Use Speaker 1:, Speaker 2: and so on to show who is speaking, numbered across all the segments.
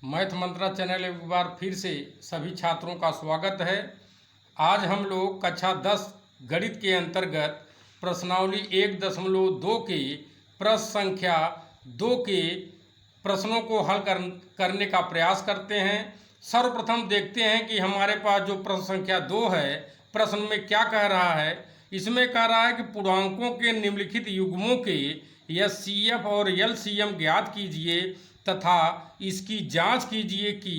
Speaker 1: Math मंत्रा channel एक बार फिर से सभी छात्रों का स्वागत है। आज हम लोग कक्षा 10 गणित के अंतर्गत प्रश्नावली 1.2 के प्रश्न संख्या 2 के प्रश्नों को हल करने का प्रयास करते हैं। सर्वप्रथम देखते हैं कि हमारे पास जो प्रश्न संख्या 2 है, प्रश्न में क्या कह रहा है। इसमें कह रहा है कि पूर्णांकों के निम्नलिखित युग्मों के एचसीएफ और एलसीएम ज्ञात कीजिए तथा इसकी जांच कीजिए कि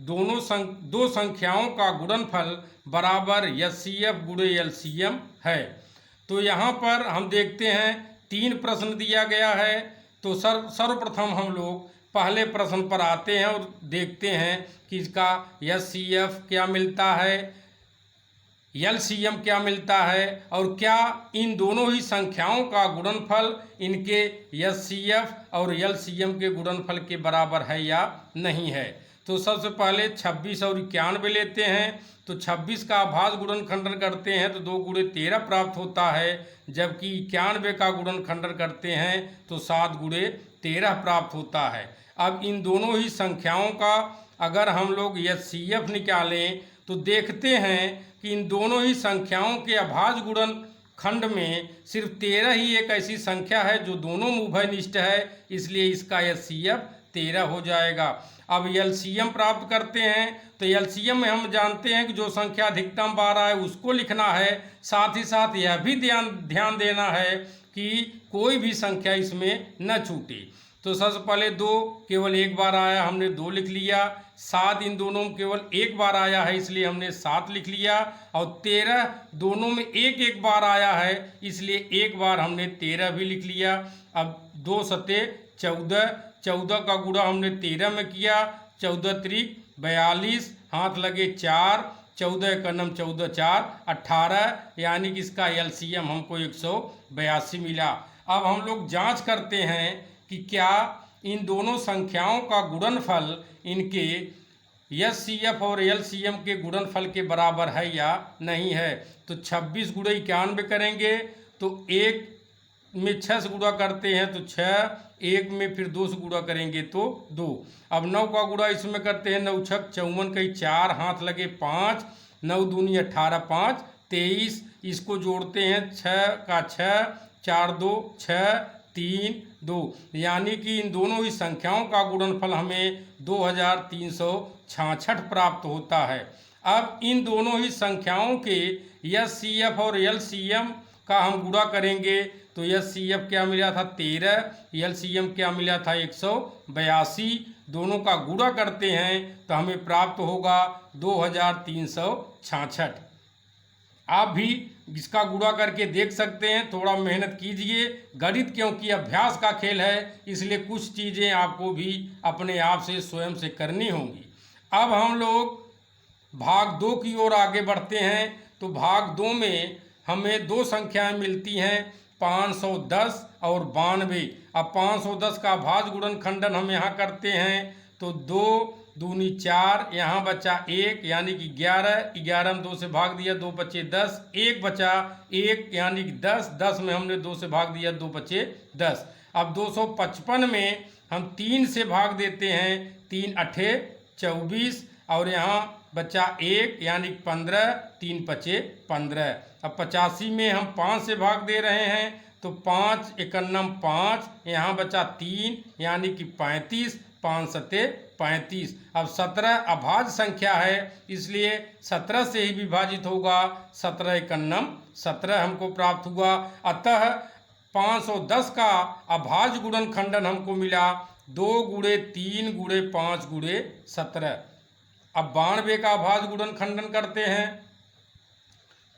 Speaker 1: दो संख्याओं का गुणनफल बराबर एचसीएफ गुणे एलसीएम है। तो यहाँ पर हम देखते हैं 3 प्रश्न दिया गया है। तो सर्वप्रथम हम लोग पहले प्रश्न पर आते हैं और देखते हैं कि इसका एचसीएफ क्या मिलता है, एलसीएम क्या मिलता है और क्या इन दोनों ही संख्याओं का गुणनफल इनके एचसीएफ और एलसीएम के गुणनफल के बराबर है या नहीं है। तो सबसे पहले 26 और 91 लेते हैं। तो 26 का अभाज्य गुणनखंडन करते हैं तो 2 गुणे 13 प्राप्त होता है, जबकि 91 का गुणनखंडन करते हैं तो 7 गुणे 13 प्राप्त होता है। अब इन दोनों ही संख्याओं का अगर हम लोग एचसीएफ निकालें तो देखते हैं कि इन दोनों ही संख्याओं के अभाज्य गुणनखंड में सिर्फ 13 ही एक ऐसी संख्या है जो दोनों में उभयनिष्ठ है, इसलिए इसका एचसीएफ 13 हो जाएगा। अब एलसीएम प्राप्त करते हैं तो एलसीएम में हम जानते हैं कि जो संख्या अधिकतम 12 है उसको लिखना है। साथ ही साथ यह भी ध्यान देना है कि कोई भी संख्या इसमें न छूटे। तो सबसे पहले 2 केवल एक बार आया, हमने 2 लिख लिया। 7 इन दोनों में केवल एक बार आया है, इसलिए हमने 7 लिख लिया। और 13 दोनों में एक बार आया है, इसलिए एक बार हमने 13 भी लिख लिया। अब 2 सते 14, 14 का गुणा हमने 13 में किया। 14 त्रिक 42, हाथ लगे 4, 14 एकनम 14 4 18, यानी कि इसका एलसीएम हमको 182 मिला। अब हम लोग जांच करते हैं कि क्या इन दोनों संख्याओं का गुणनफल इनके एचसीएफ और एलसीएम के गुणनफल के बराबर है या नहीं है। तो 26 गुणे 91 करेंगे तो 1 में 6 से गुणा करते हैं तो 6, 1 में फिर 2 से गुणा करेंगे तो 2। अब 9 का गुणा इसमें करते हैं, 9 छक 54 कई 4, हाथ लगे 5, 9 दूनी 18 5 23, इसको जोड़ते हैं 6 का 6, 4 2 6 3 2, यानी कि इन दोनों ही संख्याओं का गुणनफल हमें 2366 प्राप्त होता है। अब इन दोनों ही संख्याओं के एचसीएफ और एलसीएम का हम गुणा करेंगे तो एचसीएफ क्या मिला था 13, एलसीएम क्या मिला था 182। दोनों का गुणा करते हैं तो हमें प्राप्त होगा 2366। आप भी इसका गुणा करके देख सकते हैं, थोड़ा मेहनत कीजिए। गणित क्योंकि अभ्यास का खेल है, इसलिए कुछ चीज़ें आपको भी अपने आप से स्वयं से करनी होंगी। अब हम लोग भाग 2 की ओर आगे बढ़ते हैं। तो भाग 2 में हमें 2 संख्याएं मिलती हैं, 510 और 92। अब 510 का अभाज्य गुणनखंडन हम यहाँ करते हैं तो 2 दूनी 4, यहाँ बचा 1 यानी कि 11, 11 में 2 से भाग दिया 2 बचे 10, 1 बचा 1 यानी कि 10, 10 में हमने 2 से भाग दिया 2 बचे 10। अब 255 में हम 3 से भाग देते हैं, 3 अठे 24 और यहाँ बचा 1 यानी 15, 3 बचे 15। अब 85 में हम 5 से भाग दे रहे हैं तो 5 एकन्नम 5, यहाँ बचा 3 यानी कि 35, 5 सते 35। अब 17 अभाज्य संख्या है, इसलिए 17 से ही विभाजित होगा। 17 एकन्नम 17 हमको प्राप्त हुआ। अतः 510 का अभाज्य गुणनखंडन हमको मिला 2 गुणे 3 गुणे 5 गुणे 17। अब 92 का अभाज्य गुणनखंडन करते हैं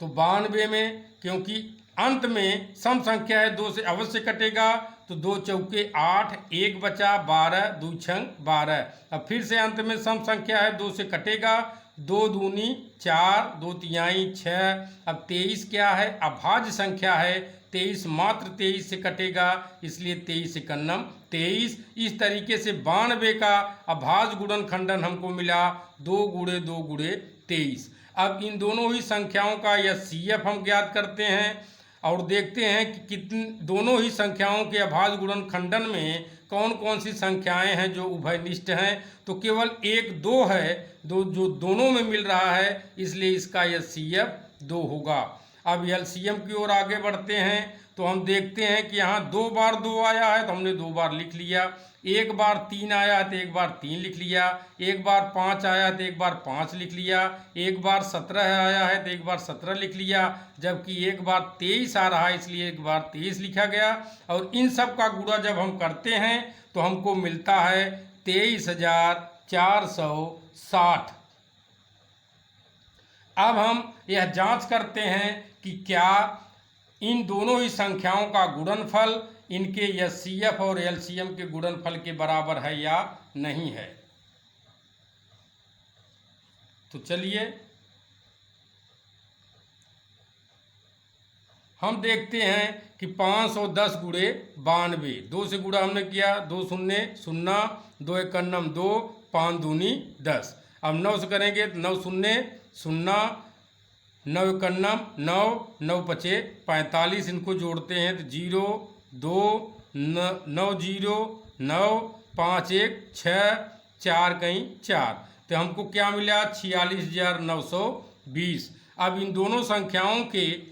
Speaker 1: तो 92 में क्योंकि अंत में सम संख्या है 2 से अवश्य कटेगा तो 2 चौके 8, 1 बचा 12, 2 छंग 12। अब फिर से अंत में सम संख्या है 2 से कटेगा, 2 दूनी 4, 2 तिहाई 6। अब 23 क्या है, अभाज्य संख्या है, 23 मात्र 23 से कटेगा, इसलिए 23 एकन्नम 23। इस तरीके से 92 का अभाज्य गुणनखंडन हमको मिला 2 गुणे 23। अब इन दोनों ही संख्याओं का एचसीएफ हम ज्ञात करते हैं। और देखते हैं कि कितने दोनों ही संख्याओं के अभाज्य गुणनखंडन में कौन कौन सी संख्याएं हैं जो उभयनिष्ठ हैं। तो केवल एक दो है, दो जो दोनों में मिल रहा है, इसलिए इसका एचसीएफ 2 होगा। अब एलसीएम की ओर आगे बढ़ते हैं तो हम देखते हैं कि यहाँ 2 बार 2 आया है तो हमने 2 बार लिख लिया, एक बार 3 आया है तो एक बार 3 लिख लिया, एक बार 5 आया है तो एक बार 5 लिख लिया, एक बार 17 आया है तो एक बार 17 लिख लिया, जबकि एक बार 23 आ रहा है इसलिए एक बार 23 लिखा गया। और इन सब का गुणा जब हम करते हैं तो हमको मिलता है 23,460। अब हम यह जांच करते हैं कि क्या इन दोनों ही संख्याओं का गुणनफल इनके एचसीएफ और एलसीएम के गुणनफल के बराबर है या नहीं है। तो चलिए हम देखते हैं कि 510 गुणे 92, 2 से गुणा हमने किया, 2 शून्य 0, 2 एकन्नम 2, 5 दूनी 10। अब 9 से करेंगे तो 9 शून्य 0, 9 एकन्नम 9, 9 पचे 45, इनको जोड़ते हैं तो 0 2 9 0 9 5 1 6 4 कहीं 4, तो हमको क्या मिला 46,920। अब इन दोनों संख्याओं के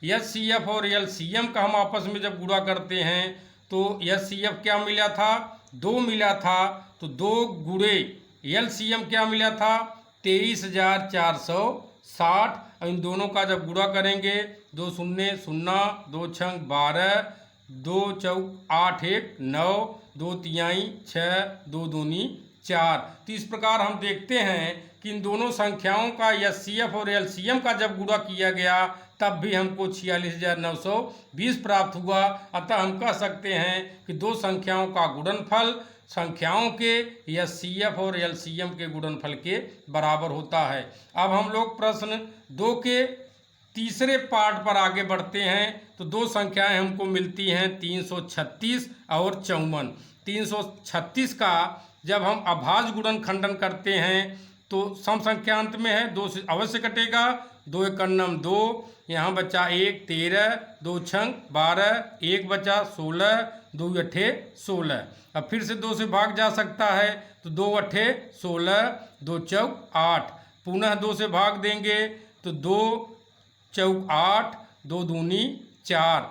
Speaker 1: एचसीएफ और एलसीएम का हम आपस में जब गुणा करते हैं तो एचसीएफ क्या मिला था 2 मिला था, तो 2 गुणे एलसीएम क्या मिला था 23,460। इन दोनों का जब गुणा करेंगे 2 शून्य 0, 2 छंग 12, 2 चौक 8 1 9, 2 तिहाई 6, 2 दूनी 4। तो इस प्रकार हम देखते हैं कि इन दोनों संख्याओं का एचसीएफ और एलसीएम का जब गुणा किया गया तब भी हमको 46,920 प्राप्त हुआ। अतः हम कह सकते हैं कि दो संख्याओं का गुणनफल संख्याओं के एचसीएफ और एलसीएम के गुणनफल के बराबर होता है। अब हम लोग प्रश्न 2 के तीसरे पार्ट पर आगे बढ़ते हैं। तो दो संख्याएं हमको मिलती हैं 336 और 54। 336 का जब हम अभाज्य गुणनखंडन करते हैं तो सम संख्यांत में है, 2 से अवश्य कटेगा, 2 एकन्नम 2, यहाँ बचा 1 13, 2 छंग 12, 1 बचा 16, 2 अठे 16। अब फिर से 2 से भाग जा सकता है तो 2 अठे 16, 2 चौक 8, पुनः 2 से भाग देंगे तो 2 चौक 8, 2 दूनी 4,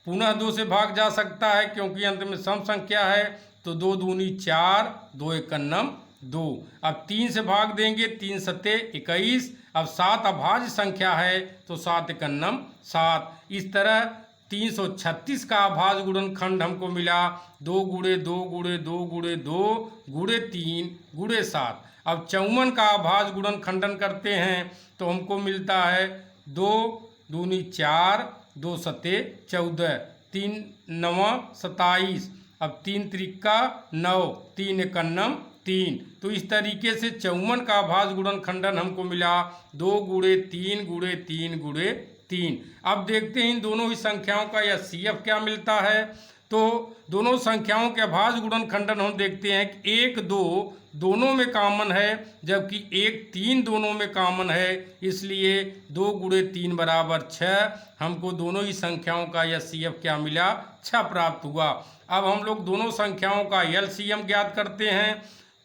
Speaker 1: पुनः 2 से भाग जा सकता है क्योंकि अंत में सम संख्या है तो 2 दूनी 4, 2 एकन्नम 2। अब 3 से भाग देंगे, 3 सत्ते 21। अब 7 अभाज्य संख्या है तो 7 एकन्नम 7। इस तरह 336 का अभाज्य गुणनखंड हमको मिला 2 गुणे 2 गुणे 2 गुणे 2 गुणे 3 गुणे 7। अब 54 का अभाज्य गुणनखंडन करते हैं तो हमको मिलता है 2 दूनी 4, 2 सत्ते 14, 3 नवा 27। अब 3 त्रिका 9, 3 एकन्नम 3। तो इस तरीके से 54 का अभाज्य गुणनखंडन हमको मिला 2 गुणे 3 गुणे 3 गुणे 3। अब देखते हैं इन दोनों ही संख्याओं का एचसीएफ क्या मिलता है। तो दोनों संख्याओं के अभाज्य गुणनखंडन हम देखते हैं कि 1 2 दोनों में कॉमन है जबकि 1 3 दोनों में कॉमन है, इसलिए 2 गुणे 3 बराबर 6। हमको दोनों ही संख्याओं का एचसीएफ क्या मिला 6 प्राप्त हुआ। अब हम लोग दोनों संख्याओं का एलसीएम ज्ञात करते हैं।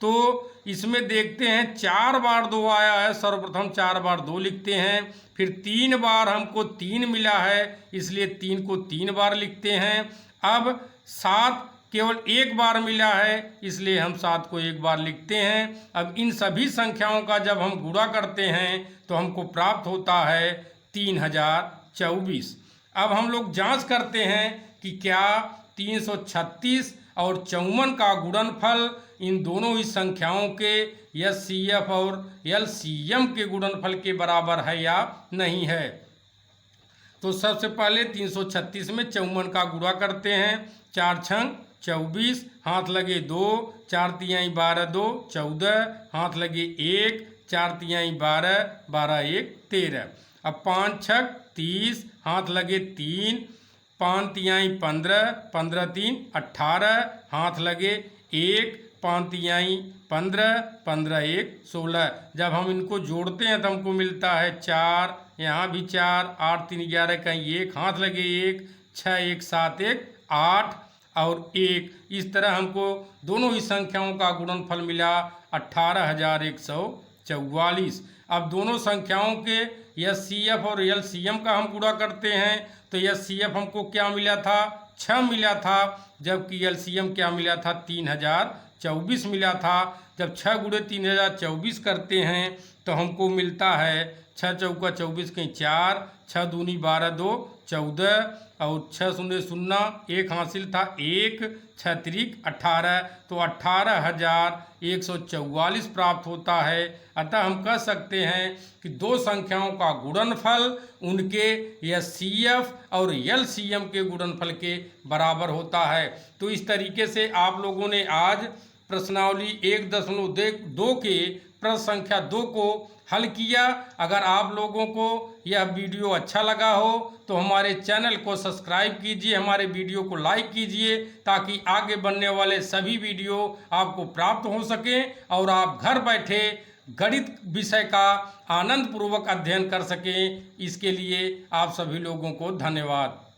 Speaker 1: तो इसमें देखते हैं 4 बार 2 आया है, सर्वप्रथम 4 बार 2 लिखते हैं, फिर 3 बार हमको 3 मिला है इसलिए 3 को 3 बार लिखते हैं। अब 7 केवल 1 बार मिला है इसलिए हम 7 को 1 बार लिखते हैं। अब इन सभी संख्याओं का जब हम गुणा करते हैं तो हमको प्राप्त होता है 3024। अब हम लोग जांच करते हैं कि क्या 336 और 54 का गुणनफल इन दोनों ही संख्याओं के एचसीएफ और एलसीएम के गुणनफल के बराबर है या नहीं है। तो सबसे पहले 336 में 54 का गुणा करते हैं। 4 छंग 24, हाथ लगे 2, 4 तिहाई 12 2 14, हाथ लगे 1, 4 तिहाई 12 12 1 13। अब 5 छक 30, हाथ लगे 3, 5 तिहाई 15 15 3 18, हाथ लगे 1, 5 तिहाई 15 15 1 16। जब हम इनको जोड़ते हैं तो हमको मिलता है 4 यहाँ भी 4, 8 3 11, कहीं 1 हाथ लगे 1, 6 1 7 1 8 और 1। इस तरह हमको दोनों ही संख्याओं का गुणनफल मिला 18,144। अब दोनों संख्याओं के एचसीएफ और एलसीएम का हम गुणा करते हैं तो एचसीएफ हमको क्या मिला था 6 मिला था, जबकि एलसीएम क्या मिला था 3024 मिला था। जब 6 गुणे 3024 करते हैं तो हमको मिलता है 6 चौका 24 के 4, 6 दूनी 12 2 14 और 6 शून्य 0 1 हासिल था 1, 6 त्रिक 18, तो 18,144 प्राप्त होता है। अतः हम कह सकते हैं कि दो संख्याओं का गुणनफल उनके एचसीएफ और एलसीएम के गुणनफल के बराबर होता है। तो इस तरीके से आप लोगों ने आज प्रश्नावली 1.2 के प्रश्न संख्या 2 को हल किया। अगर आप लोगों को यह वीडियो अच्छा लगा हो तो हमारे चैनल को सब्सक्राइब कीजिए, हमारे वीडियो को लाइक कीजिए, ताकि आगे बनने वाले सभी वीडियो आपको प्राप्त हो सकें और आप घर बैठे गणित विषय का आनंद पूर्वक अध्ययन कर सकें। इसके लिए आप सभी लोगों को धन्यवाद।